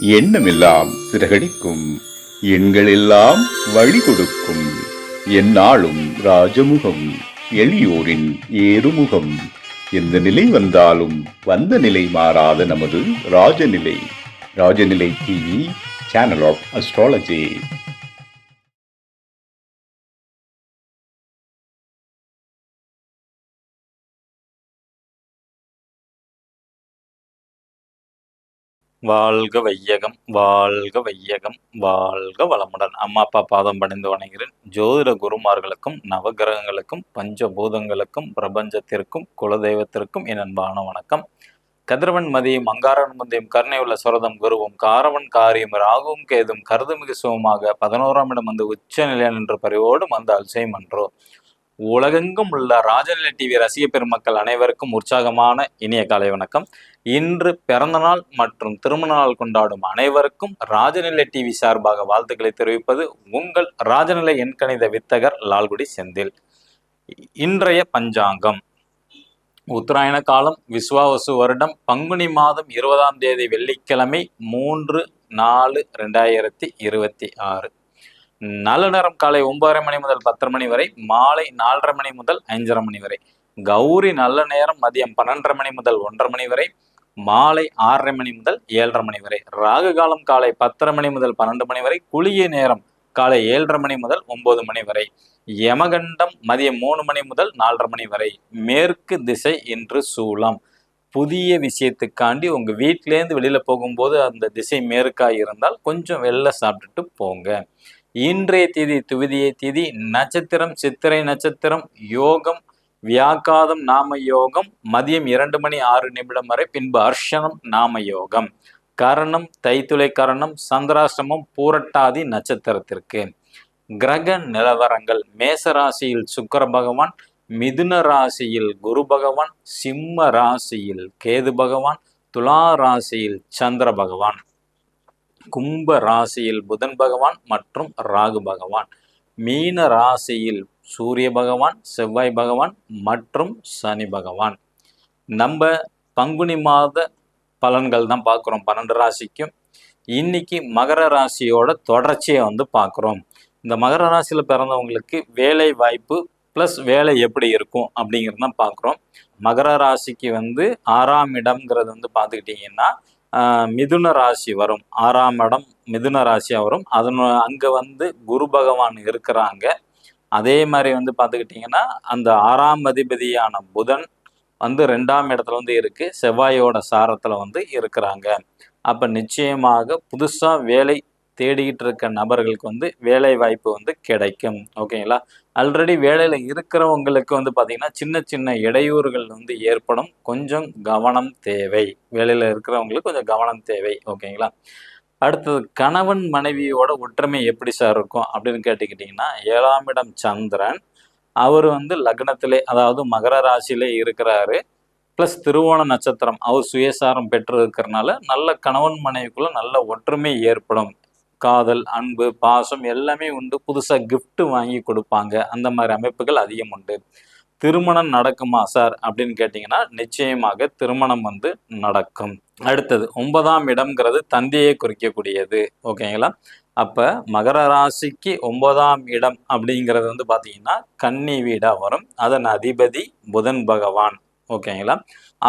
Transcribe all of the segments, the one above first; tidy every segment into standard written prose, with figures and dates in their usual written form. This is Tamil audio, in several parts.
எண்ணமெல்லாம் சிறகடிக்கும், எண்களெல்லாம் வழி கொடுக்கும், எந்நாளும் ராஜமுகம், எளியோரின் ஏறுமுகம். எந்த நிலை வந்தாலும் வந்த நிலை மாறாத நமது Rajanilai. Rajanilai TV, channel of astrology. வாழ்க வையகம், வாழ்க வையகம், வாழ்க வளமுடன். அம்மா அப்பா பாதம் பணிந்து வணங்குகிறேன். ஜோதிட குருமார்களுக்கும் நவகிரகங்களுக்கும் பஞ்சபூதங்களுக்கும் பிரபஞ்சத்திற்கும் குலதெய்வத்திற்கும் என் அன்பான வணக்கம். கதிரவன் மதியம் அங்காரன் முந்தையும் கருணை உள்ள சுரதம் குருவும் காரவன் காரியம் ராகுவும் கேதும் கருதுமிகு சுகமாக 11ஆம் இடம் வந்து உச்ச நிலையன் என்ற பரிவோடு வந்து அல்சைமன்றோ. உலகெங்கும் உள்ள ராஜநிலை டிவி ரசிக பெருமக்கள் அனைவருக்கும் உற்சாகமான இனிய காலை வணக்கம். இன்று பிறந்தநாள் மற்றும் திருமண நாள் கொண்டாடும் அனைவருக்கும் ராஜநிலை டிவி சார்பாக வாழ்த்துக்களை தெரிவிப்பது உங்கள் ராஜநிலை எண்கணித வித்தகர் லால்குடி செந்தில். இன்றைய பஞ்சாங்கம்: உத்தராயண காலம் விஸ்வாவசு வருடம் பங்குனி மாதம் 20ஆம் தேதி வெள்ளிக்கிழமை 3/4/2026. நல்ல நேரம் காலை 9:30 மணி முதல் 10 மணி வரை, மாலை 4:30 மணி முதல் 5:30 மணி வரை. கௌரி நல்ல நேரம் மதியம் 12:30 மணி முதல் 1:30 மணி வரை, மாலை 6:30 மணி முதல் 7:30 மணி வரை. ராகு காலம் காலை 10:30 மணி முதல் 12 மணி வரை. குளிய நேரம் காலை 7:30 மணி முதல் 9 மணி வரை. யமகண்டம் மதியம் 3 மணி முதல் 4:30 மணி வரை. மேற்கு திசை இன்று சூலம். புதிய விஷயத்துக்காண்டி உங்க வீட்டிலேருந்து வெளியில போகும்போது அந்த திசை மேற்கா இருந்தால் கொஞ்சம் வெளில சாப்பிட்டுட்டு போங்க. இன்றைய தேதி துவிதியை தேதி, நட்சத்திரம் சித்திரை நட்சத்திரம், யோகம் வியாக்காதம் நாம யோகம் மதியம் 2:06 வரை, பின்பு அர்ஷனம் நாம யோகம். கரணம் தைத்துளை கரணம், சந்திராஷ்டமம் பூரட்டாதி நட்சத்திரத்திற்கு. கிரக நிலவரங்கள்: மேச ராசியில் சுக்கிர பகவான், மிதுன ராசியில் குரு பகவான், சிம்ம ராசியில் கேது பகவான், துலா ராசியில் சந்திர பகவான், கும்ப ராசியில் புதன் பகவான் மற்றும் ராகு பகவான், மீன ராசியில் சூரிய பகவான், செவ்வாய் பகவான் மற்றும் சனி பகவான். நம்ம பங்குனி மாத பலன்கள் தான் பார்க்குறோம் 12 ராசிக்கும். இன்னைக்கு மகர ராசியோட தொடர்ச்சியை வந்து பார்க்குறோம். இந்த மகர ராசியில் பிறந்தவங்களுக்கு வேலை வாய்ப்பு ப்ளஸ் வேலை எப்படி இருக்கும் அப்படிங்கிறது தான் பார்க்குறோம். மகர ராசிக்கு வந்து 6ஆம் இடம்ங்கிறது வந்து பார்த்துக்கிட்டிங்கன்னா மிதுன ராசி வரும். 6ஆம் இடம் மிதுன ராசியாக வரும். அங்கே வந்து குரு பகவான் இருக்கிறாங்க. அதே மாதிரி வந்து பார்த்துக்கிட்டிங்கன்னா அந்த 6ஆம் அதிபதியான புதன் வந்து 2ஆம் இடத்துல வந்து இருக்கு, செவ்வாயோட சாரத்தில் வந்து இருக்கிறாங்க. அப்போ நிச்சயமாக புதுசாக வேலை தேடிக்கிட்டு இருக்க நபர்களுக்கு வந்து வேலை வாய்ப்பு வந்து கிடைக்கும். ஓகேங்களா? ஆல்ரெடி வேலையில் இருக்கிறவங்களுக்கு வந்து பார்த்திங்கன்னா சின்ன சின்ன இடையூறுகள் வந்து ஏற்படும். கொஞ்சம் கவனம் தேவை. வேலையில் இருக்கிறவங்களுக்கு கொஞ்சம் கவனம் தேவை. ஓகேங்களா? அடுத்தது, கணவன் மனைவியோட ஒற்றுமை எப்படி சார் இருக்கும் அப்படின்னு கேட்டுக்கிட்டிங்கன்னா, 7ஆம் இடம் சந்திரன் அவர் வந்து லக்னத்திலே, அதாவது மகர ராசியிலே இருக்கிறாரு. ப்ளஸ் திருவோண நட்சத்திரம் அவர் சுயசாரம் பெற்று இருக்கிறனால நல்ல கணவன் மனைவிக்குள்ள நல்ல ஒற்றுமை ஏற்படும். காதல், அன்பு, பாசம் எல்லாமே உண்டு. புதுசாக கிஃப்ட் வாங்கி கொடுப்பாங்க. அந்த மாதிரி அமைப்புகள் அதிகம் உண்டு. திருமணம் நடக்குமா சார் அப்படின்னு கேட்டிங்கன்னா, நிச்சயமாக திருமணம் வந்து நடக்கும். அடுத்தது, 9ஆம் இடம்ங்கிறது தந்தையை குறிக்கக்கூடியது. ஓகேங்களா? அப்போ மகர ராசிக்கு 9ஆம் இடம் அப்படிங்கிறது வந்து பார்த்தீங்கன்னா கன்னி வீடாக வரும். அதன் அதிபதி புதன் பகவான். ஓகேங்களா?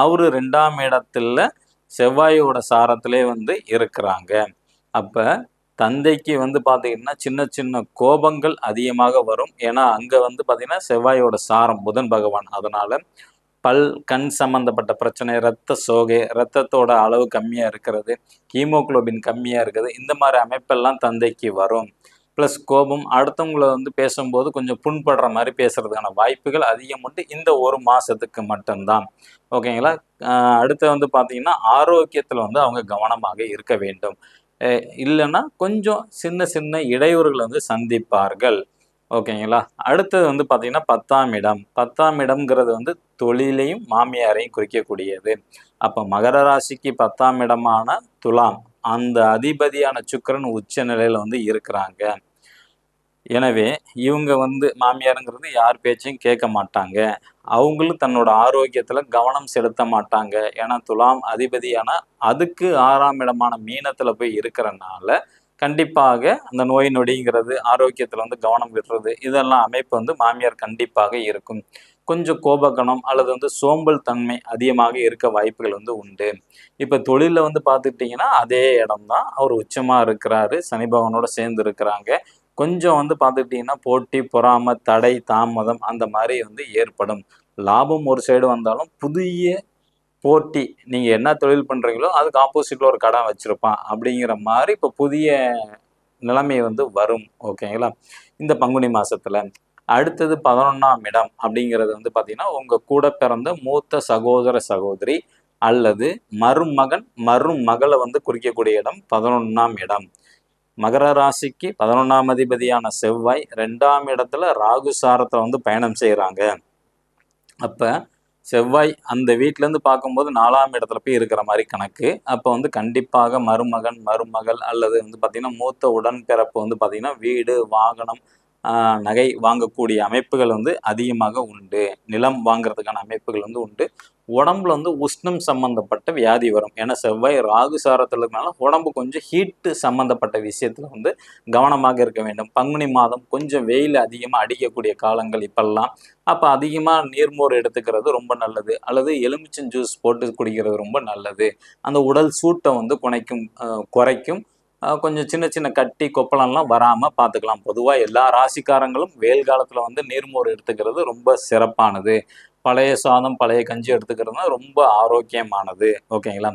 அவரு 2ஆம் இடத்துல செவ்வாயோட சாரத்திலே வந்து இருக்கிறாங்க. அப்போ தந்தைக்கு வந்து பார்த்தீங்கன்னா சின்ன சின்ன கோபங்கள் அதிகமாக வரும். ஏன்னா அங்கே வந்து பார்த்தீங்கன்னா செவ்வாயோட சாரம் புதன் பகவான். அதனால பல், கண் சம்பந்தப்பட்ட பிரச்சனை, இரத்த சோகை, இரத்தத்தோட அளவு கம்மியாக இருக்கிறது, ஹீமோகுளோபின் கம்மியாக இருக்குது, இந்த மாதிரி அமைப்பெல்லாம் தந்தைக்கு வரும். ப்ளஸ் கோபம், அடுத்தவங்களை வந்து பேசும்போது கொஞ்சம் புண்படுற மாதிரி பேசுறதுக்கான வாய்ப்புகள் அதிகம் உண்டு. இந்த ஒரு மாதத்துக்கு மட்டும்தான். ஓகேங்களா? அடுத்து வந்து பார்த்தீங்கன்னா ஆரோக்கியத்தில் வந்து அவங்க கவனமாக இருக்க வேண்டும். இல்லைன்னா கொஞ்சம் சின்ன சின்ன இடையூறுகளை வந்து சந்திப்பார்கள். ஓகேங்களா? அடுத்தது வந்து பார்த்தீங்கன்னா 10ஆம் இடம். 10ஆம் இடம்ங்கிறது வந்து தொழிலையும் மாமியாரையும் குறிக்கக்கூடியது. அப்போ மகர ராசிக்கு 10ஆம் இடமான துலாம், அந்த அதிபதியான சுக்கிரன் உச்ச நிலையில் வந்து இருக்கிறாங்க. எனவே இவங்க வந்து மாமியாருங்கிறது யார் பேச்சையும் கேட்க மாட்டாங்க. அவங்களும் தன்னோட ஆரோக்கியத்துல கவனம் செலுத்த மாட்டாங்க. ஏன்னா துலாம் அதிபதியான அதுக்கு 6ஆம் இடமான மீனத்துல போய் இருக்கிறனால, கண்டிப்பாக அந்த நோய் நொடிங்கிறது, ஆரோக்கியத்துல வந்து கவனம் விடுறது, இதெல்லாம் அமைப்பு வந்து மாமியார் கண்டிப்பாக இருக்கும். கொஞ்சம் கோபக்கணம் அல்லது வந்து சோம்பல் தன்மை அதிகமாக இருக்க வாய்ப்புகள் வந்து உண்டு. இப்ப தொழில்ல வந்து பார்த்துக்கிட்டீங்கன்னா, அதே இடம் தான். அவர் உச்சமா இருக்கிறாரு. சனி பகவானோட சேர்ந்து இருக்கிறாங்க. கொஞ்சம் வந்து பார்த்துக்கிட்டீங்கன்னா, போட்டி, பொறாமை, தடை, தாமதம் அந்த மாரி வந்து ஏற்படும். லாபம் ஒரு சைடு வந்தாலும், புதிய போட்டி நீங்க என்ன தொழில் பண்றீங்களோ, அதுக்கு ஆப்போசிட்ல ஒரு கடை வச்சிருப்பான். அப்படிங்கிற மாரி இப்ப புதிய நிலைமை வந்து வரும். ஓகேங்களா? இந்த பங்குனி மாசத்துல. அடுத்தது 11ஆம் இடம் அப்படிங்கிறது வந்து பார்த்தீங்கன்னா, உங்க கூட பிறந்த மூத்த சகோதர, சகோதரி அல்லது மருமகன், மருமகள வந்து குறிக்கக்கூடிய இடம் 11ஆம் இடம். மகர ராசிக்கு 11ஆம் அதிபதியான செவ்வாய் 2ஆம் இடத்துல ராகு சாரத்துல வந்து பயணம் செய்றாங்க. அப்ப செவ்வாய் அந்த வீட்ல இருந்து பார்க்கும்போது 4ஆம் இடத்துல போய் இருக்கிற மாரி கணக்கு. அப்ப வந்து கண்டிப்பாக மருமகன், மருமகள் அல்லது வந்து பார்த்தீங்கன்னா, மூத்த உடன்பிறப்பு வந்து பார்த்தீங்கன்னா, வீடு, வாகனம், நகை வாங்கக்கூடிய அமைப்புகள் வந்து அதிகமாக உண்டு. நிலம் வாங்குறதுக்கான அமைப்புகள் வந்து உண்டு. உடம்புல வந்து உஷ்ணம் சம்பந்தப்பட்ட வியாதி வரும். ஏன்னா செவ்வாய் ராகு சாரத்துல இருக்கனால உடம்பு கொஞ்சம் ஹீட்டு சம்பந்தப்பட்ட விஷயத்துல வந்து கவனமாக இருக்க வேண்டும். பங்குனி மாதம் கொஞ்சம் வெயில் அதிகமா அடிக்கக்கூடிய காலங்கள் இப்பல்லாம். அப்ப அதிகமா நீர்மோர் எடுத்துக்கிறது ரொம்ப நல்லது. அல்லது எலுமிச்சம் ஜூஸ் போட்டு குடிக்கிறது ரொம்ப நல்லது. அந்த உடல் சூட்ட வந்து குறைக்கும். கொஞ்சம் சின்ன சின்ன கட்டி, கொப்பளம்லாம் வராம பார்த்துக்கலாம். பொதுவா எல்லா ராசிக்காரங்களும் வெயில் காலத்துல வந்து நீர்மோர் எடுத்துக்கிறது ரொம்ப சிறப்பானது. பழைய சாதம், பழைய கஞ்சி எடுத்துக்கிறதுனா ரொம்ப ஆரோக்கியமானது. ஓகேங்களா?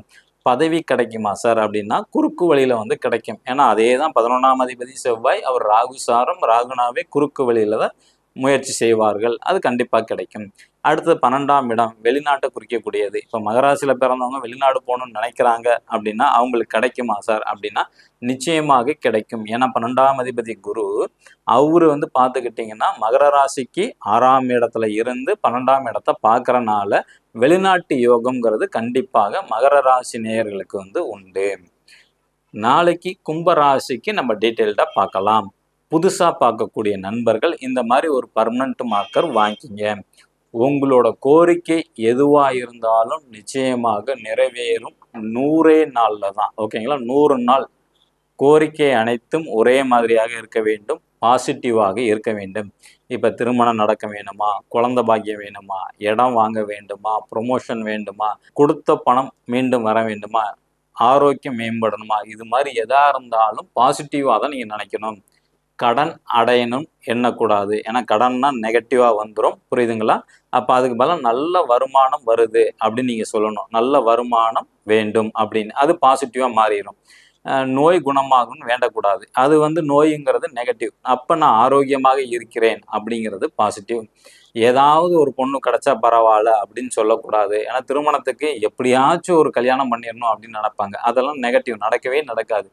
பதவி கிடைக்குமா சார் அப்படின்னா, குறுக்கு வழியில வந்து கிடைக்கும். ஏன்னா அதே தான் 11ஆம் அதிபதி செவ்வாய். அவர் ராகு சாரம். ராகுனாவே குறுக்கு வழியில தான் முயற்சி செய்வார்கள். அது கண்டிப்பா கிடைக்கும். அடுத்தது 12ஆம் இடம் வெளிநாட்டை குறிக்கக்கூடியது. இப்ப மகராசியில பிறந்தவங்க வெளிநாடு போகணும்னு நினைக்கிறாங்க அப்படின்னா, அவங்களுக்கு கிடைக்குமா சார் அப்படின்னா, நிச்சயமாக கிடைக்கும். ஏன்னா 12ஆம் அதிபதி குரு, அவரு வந்து பார்த்துக்கிட்டீங்கன்னா, மகர ராசிக்கு 6ஆம் இடத்துல இருந்து 12ஆம் இடத்த பார்க்கறனால, வெளிநாட்டு யோகம்ங்கிறது கண்டிப்பாக மகர ராசி நேயர்களுக்கு வந்து உண்டு. நாளைக்கு கும்ப ராசிக்கு நம்ம டீட்டெயில்டா பார்க்கலாம். புதுசா பார்க்கக்கூடிய நண்பர்கள் இந்த மாதிரி ஒரு பர்மனன்ட் மார்க்கர் வாங்கிங்க. உங்களோட கோரிக்கை எதுவா இருந்தாலும் நிச்சயமாக நிறைவேறும். 100 நாள்ல தான். ஓகேங்களா? 100 நாள் கோரிக்கை அனைத்தும் ஒரே மாதிரியாக இருக்க வேண்டும். பாசிட்டிவாக இருக்க வேண்டும். இப்ப திருமணம் நடக்க வேணுமா? குழந்தை பாக்கியம் வேணுமா? இடம் வாங்க வேண்டுமா? ப்ரொமோஷன் வேண்டுமா? கொடுத்த பணம் மீண்டும் வர வேண்டுமா? ஆரோக்கியம் மேம்படணுமா? இது மாதிரி எதா இருந்தாலும் பாசிட்டிவா தான் நீங்க நினைக்கணும். கடன் அடையணும்னு எண்ணக்கூடாது. ஏன்னா கடன்னா நெகட்டிவா வந்துரும். புரியுதுங்களா? அப்ப அதுக்கு பதிலா நல்ல வருமானம் வருது அப்படின்னு நீங்க சொல்லணும். நல்ல வருமானம் வேண்டும் அப்படின்னு. அது பாசிட்டிவா மாறிரும். நோய் குணமாகும்னு வேண்டக்கூடாது. அது வந்து நோய்ங்கிறது நெகட்டிவ். அப்ப நான் ஆரோக்கியமாக இருக்கிறேன் அப்படிங்கிறது பாசிட்டிவ். ஏதாவது ஒரு பொண்ணு கிடைச்சா பரவால்ல அப்படின்னு சொல்லக்கூடாது. ஏன்னா திருமணத்துக்கு எப்படியாச்சும் ஒரு கல்யாணம் பண்ணிறணும் அப்படின்னு நினைப்பாங்க. அதெல்லாம் நெகட்டிவ். நடக்கவே நடக்காது.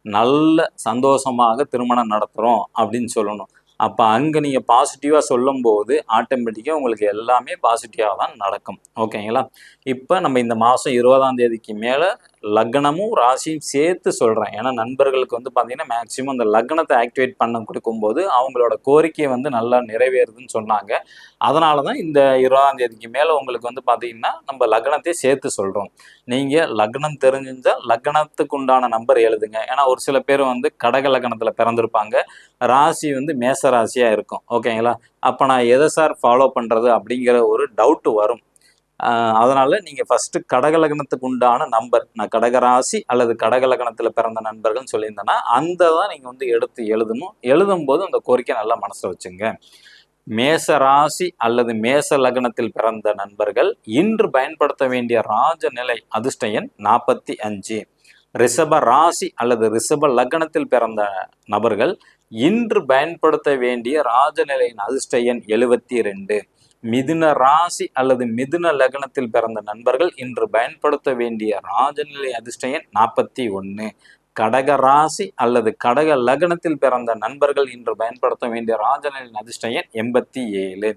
நல்ல சந்தோஷமாக திருமணம் நடத்துறோம் அப்படின்னு சொல்லணும். அப்ப அங்க நீங்க பாசிட்டிவா சொல்லும்போது, ஆட்டோமேட்டிக்கா உங்களுக்கு எல்லாமே பாசிட்டிவா தான் நடக்கும். ஓகேங்களா? இப்ப நம்ம இந்த மாசம் 20ஆம் தேதிக்கு மேல லக்னமும், ராசியும் சேர்த்து சொல்றேன். ஏன்னா நண்பர்களுக்கு வந்து பார்த்தீங்கன்னா, மேக்ஸிமம் அந்த லக்னத்த ஆக்டிவேட் பண்ண குடுக்கும்போது, அவங்களோட கோரிக்கை வந்து நல்லா நிறைவேறுதுன்னு சொன்னாங்க. அதனால தான் இந்த 20ஆம் தேதிக்கு மேல உங்களுக்கு வந்து பார்த்தீங்கன்னா, நம்ம லக்னத்தையும் சேர்த்து சொல்றோம். நீங்க லக்னம் தெரிஞ்சிருந்தா லக்னத்துக்கு உண்டான நம்பர் எழுதுங்க. ஏன்னா ஒரு சில பேர் வந்து கடக லக்னத்துல பிறந்திருப்பாங்க. ராசி வந்து மேச ராசியா இருக்கும். ஓகேங்களா? அப்ப நான் எத சார் ஃபாலோ பண்றது அப்படிங்கிற ஒரு டவுட் வரும். அதனால நீங்க ஃபர்ஸ்ட் கடக லக்னத்துக்கு உண்டான நம்பர், நான் கடக ராசி அல்லது கடக லக்னத்துல பிறந்த நண்பர்கள்னு சொல்லியிருந்தேன்னா, அந்த தான் நீங்க வந்து எடுத்து எழுதணும். எழுதும்போது அந்த கோரிக்கை நல்லா மனசுல வச்சுங்க. மேச ராசி அல்லது மேச லக்னத்தில் பிறந்த நண்பர்கள் இன்று பயன்படுத்த வேண்டிய ராஜநிலை அதிர்ஷ்ட எண் 45. ரிஷப ராசி அல்லது ரிஷப லக்னத்தில் பிறந்த நபர்கள் இன்று பயன்படுத்த வேண்டிய ராஜநிலையின் அதிர்ஷ்ட எண் 72. மிதுன ராசி அல்லது மிதுன லக்னத்தில் பிறந்த நண்பர்கள் இன்று பயன்படுத்த வேண்டிய ராஜநிலை அதிர்ஷ்ட எண் 41. கடக ராசி அல்லது கடக லக்னத்தில் பிறந்த நண்பர்கள் இன்று பயன்படுத்த வேண்டிய ராஜநிலையின் அதிர்ஷ்ட எண் 87.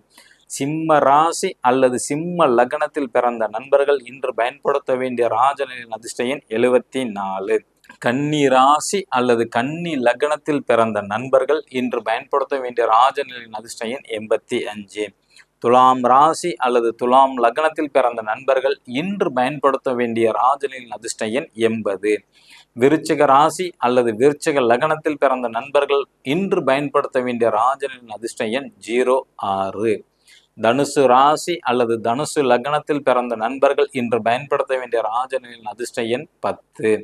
சிம்ம ராசி அல்லது சிம்ம லக்னத்தில் பிறந்த நண்பர்கள் இன்று பயன்படுத்த வேண்டிய ராஜநிலையின் அதிர்ஷ்ட எண் 74. கன்னி ராசி அல்லது கன்னி லக்னத்தில் பிறந்த நண்பர்கள் இன்று பயன்படுத்த வேண்டிய ராஜநிலையின் அதிர்ஷ்ட எண் 85. துலாம் ராசி அல்லது துலாம் லக்னத்தில் பிறந்த நண்பர்கள் இன்று பயன்படுத்த வேண்டிய ராஜநிலையின் அதிர்ஷ்ட எண் 80. விருச்சிக ராசி அல்லது விருச்சிக லக்னத்தில் பிறந்த நண்பர்கள் இன்று பயன்படுத்த வேண்டிய ராஜநிலையின் அதிர்ஷ்ட எண் 06. தனுசு ராசி அல்லது தனுசு லக்னத்தில் பிறந்த நண்பர்கள் இன்று பயன்படுத்த வேண்டிய ராஜநிலையின் அதிர்ஷ்ட எண் 10.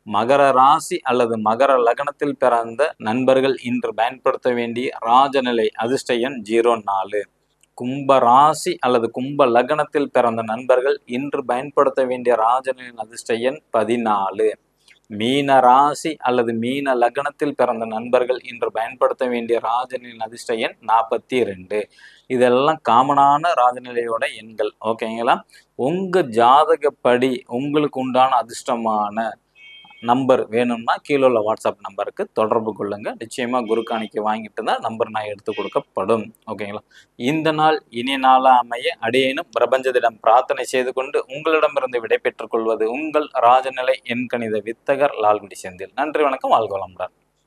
மகர ராசி அல்லது மகர லக்னத்தில் பிறந்த நண்பர்கள் இன்று பயன்படுத்த வேண்டிய ராஜநிலை அதிர்ஷ்ட எண் 04. கும்ப ராசி அல்லது கும்ப லக்னத்தில் பிறந்த நண்பர்கள் இன்று பயன்படுத்த வேண்டிய ராஜநிலையின் அதிர்ஷ்ட எண் 14. மீன ராசி அல்லது மீன லக்னத்தில் பிறந்த நண்பர்கள் இன்று பயன்படுத்த வேண்டிய ராஜநிலையின் அதிர்ஷ்ட எண் 42. இதெல்லாம் காமனான ராஜநிலையோட எண்கள். ஓகேங்களா? உங்க ஜாதகப்படி உங்களுக்கு உண்டான அதிர்ஷ்டமான நம்பர் வேணும்னா கீழே உள்ள வாட்ஸ்அப் நம்பருக்கு தொடர்பு கொள்ளுங்க. நிச்சயமா குரு காணிக்கை வாங்கிட்டு தான் நம்பர் நான் எடுத்து கொடுக்கப்படும். ஓகேங்களா? இந்த நாள் இனிய நாளா அமைய அடியேனும் பிரபஞ்சத்திடம் பிரார்த்தனை செய்து கொண்டு உங்களிடமிருந்து விடை பெற்றுக் கொள்வது உங்கள் ராஜநிலை எண்கணித வித்தகர் லால்குடி செந்தில். நன்றி, வணக்கம், வாழ்க வளமுடன்.